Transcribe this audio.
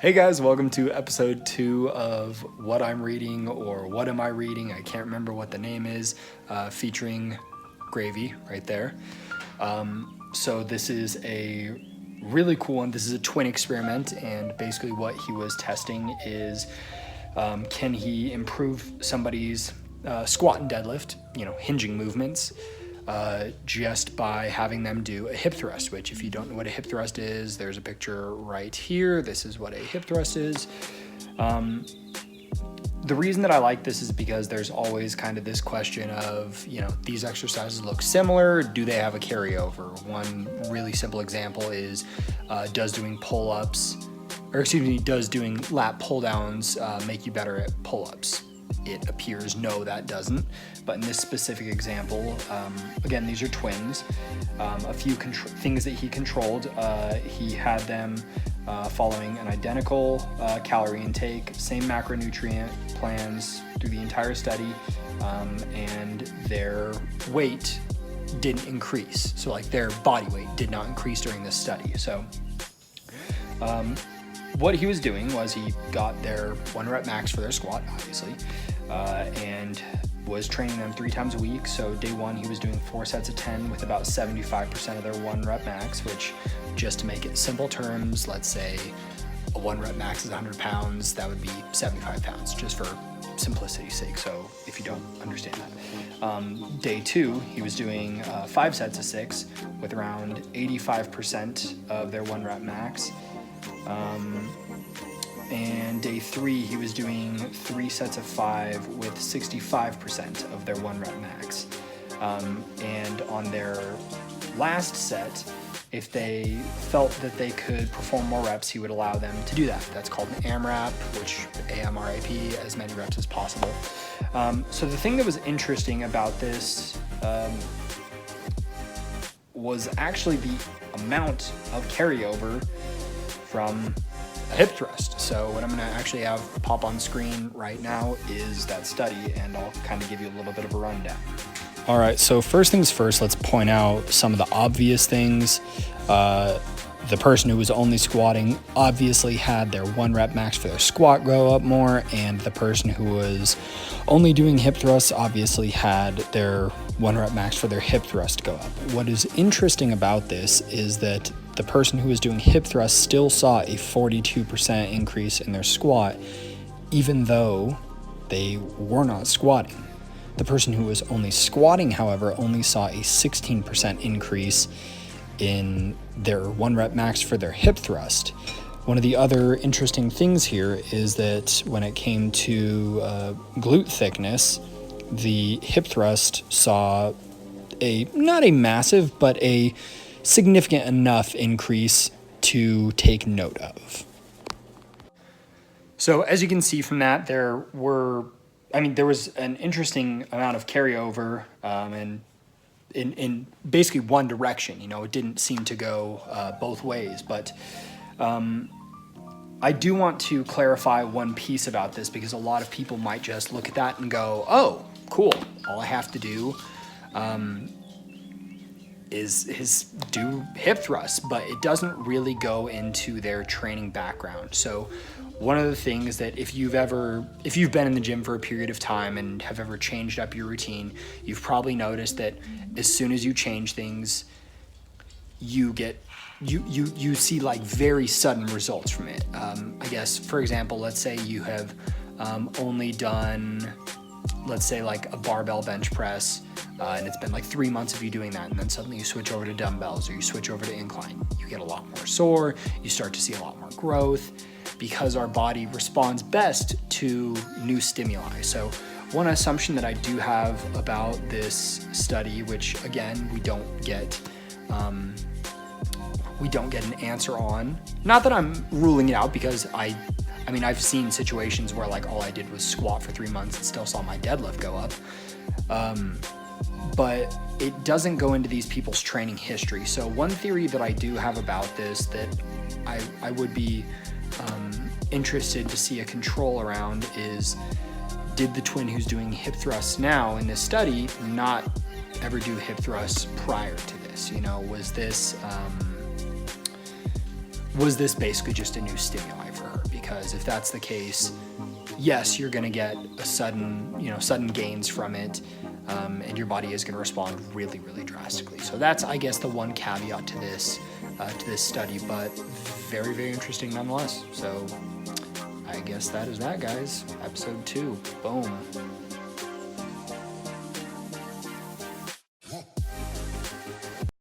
Hey guys, welcome to episode 2 of What I'm Reading or What Am I Reading? I can't remember what the name is, featuring Gravy right there. So this is a really cool one. This is a twin experiment, and basically what he was testing is can he improve somebody's squat and deadlift, hinging movements, just by having them do a hip thrust, which if you don't know what a hip thrust is, there's a picture right here. This is what a hip thrust is. The reason that I like this is because there's always kind of this question of, these exercises look similar. Do they have a carryover? One really simple example is does doing lat pull downs make you better at pull-ups? It appears no, that doesn't. But in this specific example, again, these are twins. A few things that he controlled, he had them following an identical calorie intake, same macronutrient plans through the entire study, and their weight didn't increase. So like their body weight did not increase during this study. So what he was doing was he got their 1 rep max for their squat, obviously, and was training them 3 times a week. So day 1, he was doing 4 sets of 10 with about 75% of their 1 rep max, which, just to make it simple terms, let's say a 1 rep max is 100 pounds, that would be 75 pounds, just for simplicity's sake. So if you don't understand that. Day 2, he was doing 5 sets of 6 with around 85% of their 1 rep max. And day 3, he was doing 3 sets of 5 with 65% of their 1 rep max. And on their last set, if they felt that they could perform more reps, he would allow them to do that. That's called an AMRAP, which AMRAP, as many reps as possible. So the thing that was interesting about this was actually the amount of carryover from a hip thrust. So what I'm going to actually have pop on screen right now is that study, and I'll kind of give you a little bit of a rundown. All right, so first things first, let's point out some of the obvious things. The person who was only squatting obviously had their 1 rep max for their squat go up more, and the person who was only doing hip thrusts obviously had their 1 rep max for their hip thrust go up. What is interesting about this is that the person who was doing hip thrusts still saw a 42% increase in their squat, even though they were not squatting. The person who was only squatting, however, only saw a 16% increase in their 1 rep max for their hip thrust. One of the other interesting things here is that when it came to glute thickness, the hip thrust saw not a massive, but a significant enough increase to take note of. So as you can see from that, there was an interesting amount of carryover, and in basically one direction. It didn't seem to go both ways. But I do want to clarify one piece about this, because a lot of people might just look at that and go, oh, cool, all I have to do is do hip thrusts, but it doesn't really go into their training background. So one of the things that if you've been in the gym for a period of time and have ever changed up your routine, you've probably noticed that as soon as you change things, you see like very sudden results from it. I guess, for example, let's say you have only done, let's say, like a barbell bench press, and it's been like 3 months of you doing that, and then suddenly you switch over to dumbbells or you switch over to incline. You get a lot more sore, you start to see a lot more growth, because our body responds best to new stimuli. So one assumption that I do have about this study, which again, we don't get an answer on, not that I'm ruling it out, because I've seen situations where like all I did was squat for 3 months and still saw my deadlift go up. But it doesn't go into these people's training history. So one theory that I do have about this that I would be interested to see a control around is, did the twin who's doing hip thrusts now in this study not ever do hip thrusts prior to this? Was this basically just a new stimuli for her? because if that's the case, yes, you're going to get a sudden gains from it, and your body is going to respond really, really drastically. So that's, I guess, the one caveat to this study, but very, very interesting nonetheless. So I guess that is that, guys. Episode 2. Boom.